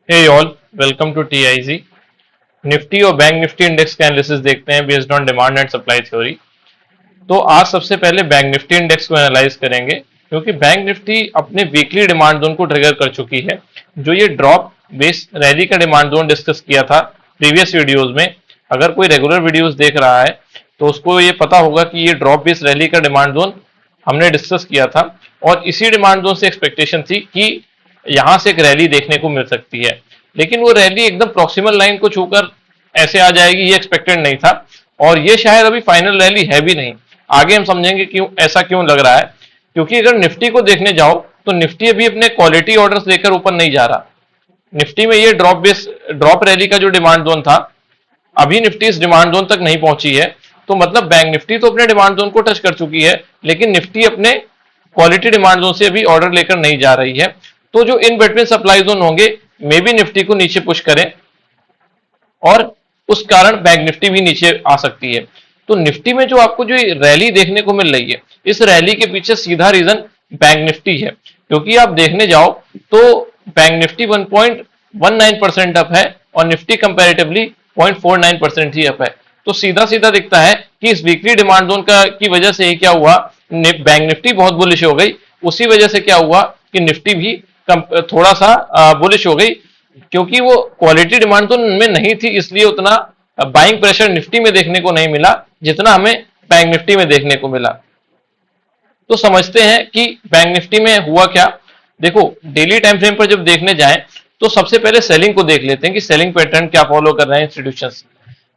Hey all, welcome to TIG. Nifty और bank Nifty index का analysis देखते हैं based on demand and supply theory. तो आज सबसे पहले बैंक निफ्टी इंडेक्स को एनालाइज करेंगे, क्योंकि बैंक निफ्टी अपने वीकली डिमांड जोन को ट्रिगर कर चुकी है। जो ये ड्रॉप बेस रैली का डिमांड जोन डिस्कस किया था प्रीवियस वीडियोज में, अगर कोई रेगुलर वीडियोज देख रहा है तो उसको ये पता होगा कि ये ड्रॉप बेस रैली का डिमांड जोन हमने डिस्कस किया था। और इसी डिमांड जोन से एक्सपेक्टेशन थी कि यहां से एक रैली देखने को मिल सकती है, लेकिन वो रैली एकदम प्रॉक्सिमल लाइन को छूकर ऐसे आ जाएगी ये एक्सपेक्टेड नहीं था। और ये शायद अभी फाइनल रैली है भी नहीं। आगे हम समझेंगे क्यों ऐसा क्यों लग रहा है। क्योंकि अगर निफ्टी को देखने जाओ तो निफ्टी अभी अपने क्वालिटी ऑर्डर्स लेकर ऊपर नहीं जा रहा। निफ्टी में ये ड्रॉप रैली का जो डिमांड जोन था, अभी निफ्टी इस डिमांड जोन तक नहीं पहुंची है। तो मतलब बैंक निफ्टी तो अपने डिमांड जोन को टच कर चुकी है, लेकिन निफ्टी अपने क्वालिटी डिमांड जोन से अभी ऑर्डर लेकर नहीं जा रही है। तो जो इन बिटवीन सप्लाई जोन होंगे मे बी निफ्टी को नीचे पुश करें, और उस कारण बैंक निफ्टी भी नीचे आ सकती है। तो निफ्टी में जो आपको जो रैली देखने को मिल रही है, इस रैली के पीछे सीधा रीजन बैंक निफ्टी है। क्योंकि आप देखने जाओ तो बैंक निफ्टी 1.19% अप है और निफ्टी कंपैरेटिवली 0.49% ही अप है। तो सीधा सीधा दिखता है कि इस वीकली डिमांड जोन का की वजह से ही क्या हुआ, बैंक निफ्टी बहुत बुलिश हो गई। उसी वजह से क्या हुआ कि निफ्टी भी थोड़ा सा बुलिश हो गई, क्योंकि वो क्वालिटी डिमांड तो उनमें नहीं थी, इसलिए उतना बाइंग प्रेशर निफ्टी में देखने को नहीं मिला जितना हमें बैंक निफ्टी में देखने को मिला। तो समझते हैं कि बैंक निफ्टी में हुआ क्या। देखो, डेली टाइम फ्रेम पर जब देखने जाएं तो सबसे पहले सेलिंग को देख लेते हैं कि सेलिंग पैटर्न क्या फॉलो कर रहे हैं इंस्टीट्यूशंस।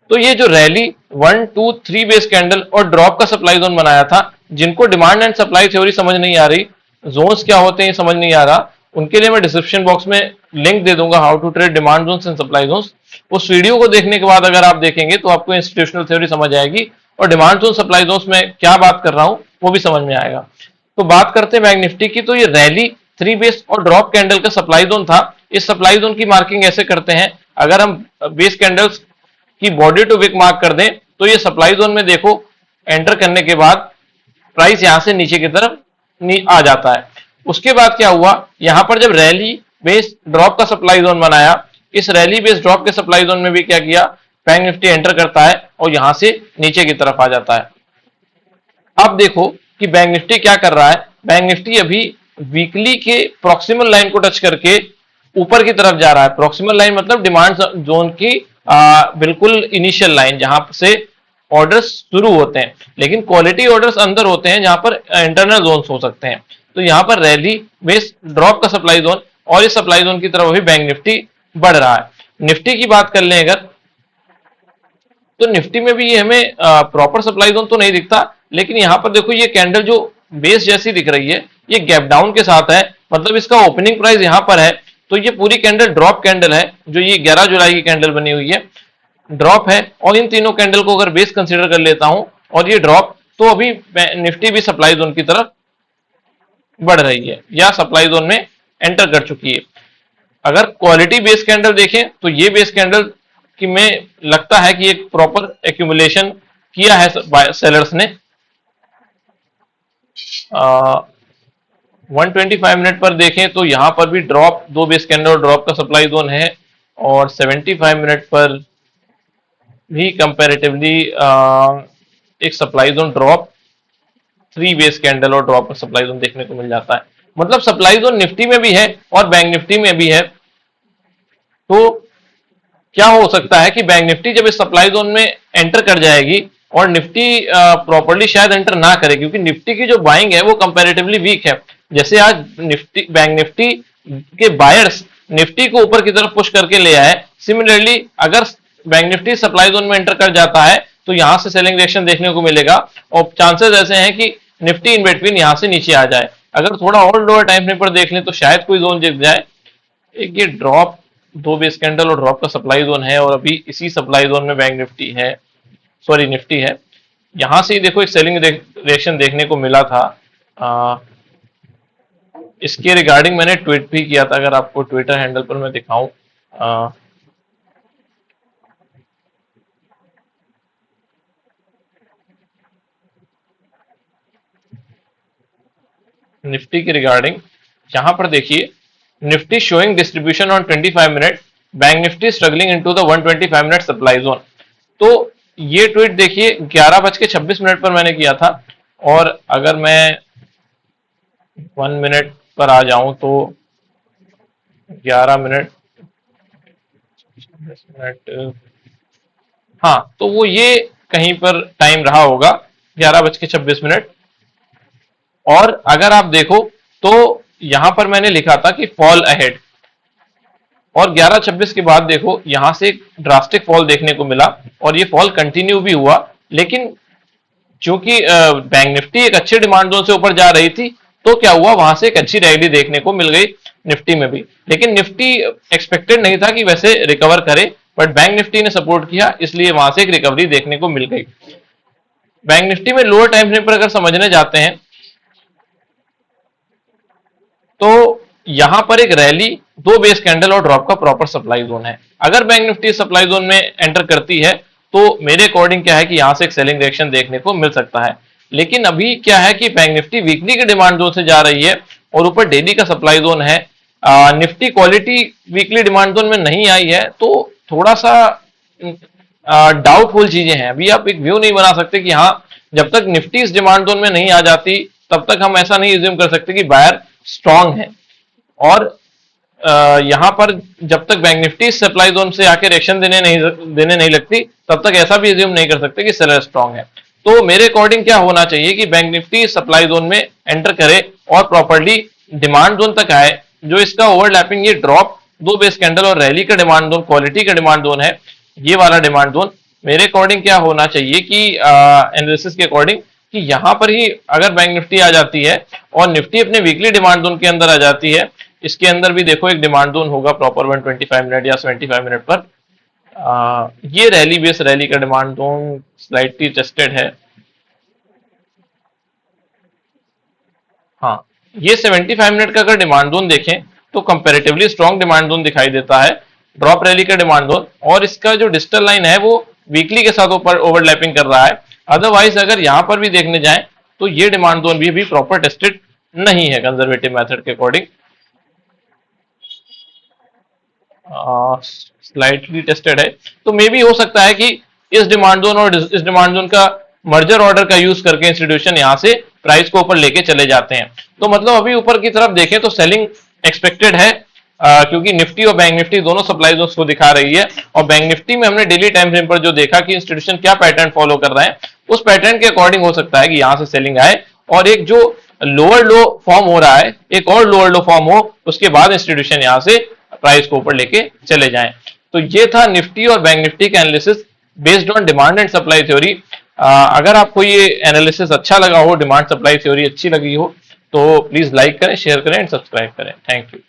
तो ये जो रैली 1 2 3 बेस कैंडल और ड्रॉप का सप्लाई जोन बनाया था, जिनको डिमांड एंड सप्लाई थ्योरी समझ नहीं आ रही, जोन्स क्या होते हैं ये समझ नहीं आ रहा, उनके लिए मैं डिस्क्रिप्शन बॉक्स में लिंक दे दूंगा, how to trade demand zones and supply zones. उस वीडियो को देखने के बाद अगर आप देखेंगे तो आपको इंस्टीट्यूशनल थ्योरी समझ आएगी, और डिमांड जोन सप्लाई जोन्स में क्या बात कर रहा हूं वो भी समझ में आएगा। तो बात करते हैं बैंक निफ्टी की। तो ये रैली 3 बेस और ड्रॉप कैंडल का सप्लाई जोन था। इस सप्लाई जोन की मार्किंग ऐसे करते हैं, अगर हम बेस कैंडल्स की बॉडी टू विक मार्क कर दें तो ये सप्लाई जोन में देखो, एंटर करने के बाद प्राइस यहां से नीचे की तरफ आ जाता है। उसके बाद क्या हुआ, यहां पर जब रैली बेस ड्रॉप का सप्लाई जोन बनाया, इस रैली बेस ड्रॉप के सप्लाई जोन में भी क्या किया, बैंक निफ्टी एंटर करता है और यहां से नीचे की तरफ आ जाता है। अब देखो कि बैंक निफ्टी क्या कर रहा है। बैंक निफ्टी अभी वीकली के प्रॉक्सिमल लाइन को टच करके ऊपर की तरफ जा रहा है। प्रॉक्सिमल लाइन मतलब डिमांड जोन की बिल्कुल इनिशियल लाइन, जहां से ऑर्डर्स शुरू होते हैं, लेकिन क्वालिटी ऑर्डर्स अंदर होते हैं जहां पर इंटरनल जोन हो सकते हैं। तो यहां पर रैली बेस ड्रॉप का सप्लाई जोन, और इस सप्लाई जोन की तरफ अभी बैंक निफ्टी बढ़ रहा है। निफ्टी की बात कर लें अगर, तो निफ्टी में भी ये हमें प्रॉपर सप्लाई जोन तो नहीं दिखता, लेकिन यहां पर देखो ये कैंडल जो बेस जैसी दिख रही है, ये गैप डाउन के साथ है, मतलब इसका ओपनिंग प्राइस यहां पर है। तो ये पूरी कैंडल ड्रॉप कैंडल है, जो ये 11 जुलाई की कैंडल बनी हुई है, ड्रॉप है। और इन तीनों कैंडल को अगर बेस कंसीडर कर लेता हूं और ये ड्रॉप, तो अभी निफ्टी भी सप्लाई जोन की तरफ बढ़ रही है या सप्लाई जोन में एंटर कर चुकी है। अगर क्वालिटी बेस कैंडल देखें तो ये बेस कैंडल कि में लगता है कि एक प्रॉपर एक्यूमुलेशन किया है सेलर्स ने। 125 मिनट पर देखें तो यहां पर भी ड्रॉप, 2 बेस कैंडल और ड्रॉप का सप्लाई जोन है। और 75 मिनट पर भी कंपैरेटिवली एक supply zone drop, 3 base candle और ड्रॉप का सप्लाई जोन देखने को मिल जाता है। मतलब सप्लाई जोन निफ्टी में भी है और बैंक निफ्टी में भी है। तो क्या हो सकता है कि बैंक निफ्टी जब इस सप्लाई जोन में एंटर कर जाएगी और निफ्टी प्रॉपर्ली शायद एंटर ना करे, क्योंकि निफ्टी की जो बाइंग है वो कंपैरेटिवली वीक है। जैसे आज निफ्टी, बैंक निफ्टी के बायर्स निफ्टी को ऊपर की तरफ पुश करके ले आए, सिमिलरली अगर बैंक निफ्टी सप्लाई जोन में एंटर कर जाता है तो यहां से सेलिंग रिएक्शन देखने को मिलेगा, और चांसेस ऐसे हैं कि निफ्टी इन बिटवीन यहां से नीचे आ जाए। अगर थोड़ा और लोअर टाइम फ्रेम पर देख लें तो शायद कोई जोन दिख जाए। एक ये ड्रॉप, 2 बेस कैंडल और ड्रॉप का सप्लाई जोन है, और अभी इसी सप्लाई जोन में बैंक निफ्टी है, सॉरी निफ्टी है। यहां से ही देखो एक सेलिंग रिएक्शन देखने को मिला था। आ, इसके रिगार्डिंग मैंने ट्वीट भी किया था, अगर आपको ट्विटर हैंडल पर मैं दिखाऊं। निफ्टी के रिगार्डिंग यहां पर देखिए, Nifty showing distribution on 25 minute, bank Nifty struggling into the 125 minute supply zone. तो ये ट्वीट देखिए 11:26 पर मैंने किया था, और अगर मैं 1 मिनट पर आ जाऊं तो 11 मिनट 10 मिनट, हाँ तो वो ये कहीं पर टाइम रहा होगा 11:26। और अगर आप देखो तो यहां पर मैंने लिखा था कि फॉल अहेड, और 11:26 के बाद देखो यहां से एक ड्रास्टिक फॉल देखने को मिला, और ये फॉल कंटिन्यू भी हुआ। लेकिन चूंकि बैंक निफ्टी एक अच्छे डिमांड जोन से ऊपर जा रही थी, तो क्या हुआ, वहां से एक अच्छी रैली देखने को मिल गई निफ्टी में भी। लेकिन निफ्टी एक्सपेक्टेड नहीं था कि वैसे रिकवर करे, बट बैंक निफ्टी ने सपोर्ट किया, इसलिए वहां से एक रिकवरी देखने को मिल गई। बैंक निफ्टी में लोअर टाइम फ्रेम पर अगर समझने जाते हैं तो यहां पर एक रैली, दो बेस कैंडल और ड्रॉप का प्रॉपर सप्लाई जोन है। अगर बैंक निफ्टी सप्लाई जोन में एंटर करती है तो मेरे अकॉर्डिंग क्या है कि यहां से एक सेलिंग रिएक्शन देखने को मिल सकता है। लेकिन अभी क्या है कि बैंक निफ्टी वीकली के डिमांड जोन से जा रही है और ऊपर डेली का सप्लाई जोन है। Nifty quality weekly demand zone में नहीं आई है, तो थोड़ा सा डाउटफुल चीजें हैं। अभी आप एक व्यू नहीं बना सकते कि हाँ, जब तक निफ्टी इस डिमांड जोन में नहीं आ जाती तब तक हम ऐसा नहीं एज्यूम कर सकते कि बायर स्ट्रांग है। और यहां पर जब तक बैंक निफ्टी सप्लाई जोन से आके रिएक्शन देने नहीं लगती, तब तक ऐसा भी एज्यूम नहीं कर सकते कि सेलर स्ट्रांग है। तो मेरे अकॉर्डिंग क्या होना चाहिए कि बैंक निफ्टी सप्लाई जोन में एंटर करे और प्रॉपर्ली डिमांड जोन तक आए। जो इसका ओवरलैपिंग ये ड्रॉप, दो बेस कैंडल और रैली का डिमांड जोन, क्वालिटी का डिमांड जोन है, ये वाला डिमांड जोन मेरे अकॉर्डिंग क्या होना चाहिए कि एनालिसिस के अकॉर्डिंग कि यहां पर ही अगर बैंक निफ्टी आ जाती है और निफ्टी अपने वीकली डिमांड जोन के अंदर आ जाती है, इसके अंदर भी देखो एक डिमांड जोन होगा प्रॉपर 125 मिनट या 75 मिनट पर। ये रैली बेस रैली का डिमांड जोन स्लाइटली टेस्टेड है। हाँ, ये 75 मिनट का अगर डिमांड जोन देखें तो कंपैरेटिवली स्ट्रॉन्ग डिमांड जोन दिखाई देता है, ड्रॉप रैली का डिमांड जोन, और इसका जो डिजिटल लाइन है वो वीकली के साथ ऊपर ओवरलैपिंग कर रहा है। अदरवाइज अगर यहां पर भी देखने जाएं तो ये डिमांड जोन भी अभी प्रॉपर टेस्टेड नहीं है कंजर्वेटिव मेथड के अकॉर्डिंग। स्लाइटली टेस्टेड है, तो मे भी हो सकता है कि इस डिमांड जोन और इस डिमांड जोन का मर्जर ऑर्डर का यूज करके इंस्टीट्यूशन यहां से प्राइस को ऊपर लेके चले जाते हैं। तो मतलब अभी ऊपर की तरफ देखें तो सेलिंग एक्सपेक्टेड है, क्योंकि निफ्टी और बैंक निफ्टी दोनों सप्लाई जोन्स को दिखा रही है। और बैंक निफ्टी में हमने डेली टाइम फ्रेम पर जो देखा कि इंस्टीट्यूशन क्या पैटर्न फॉलो कर रहे हैं, उस पैटर्न के अकॉर्डिंग हो सकता है कि यहां से सेलिंग आए और एक जो लोअर लो फॉर्म हो रहा है, एक और लोअर लो फॉर्म हो, उसके बाद इंस्टीट्यूशन यहां से प्राइस को ऊपर लेके चले जाएं। तो ये था निफ्टी और बैंक निफ्टी का analysis based on demand and supply theory. अगर आपको ये एनालिसिस अच्छा लगा हो, डिमांड सप्लाई थ्योरी अच्छी लगी हो, तो प्लीज लाइक करें, शेयर करें एंड सब्सक्राइब करें। Thank you.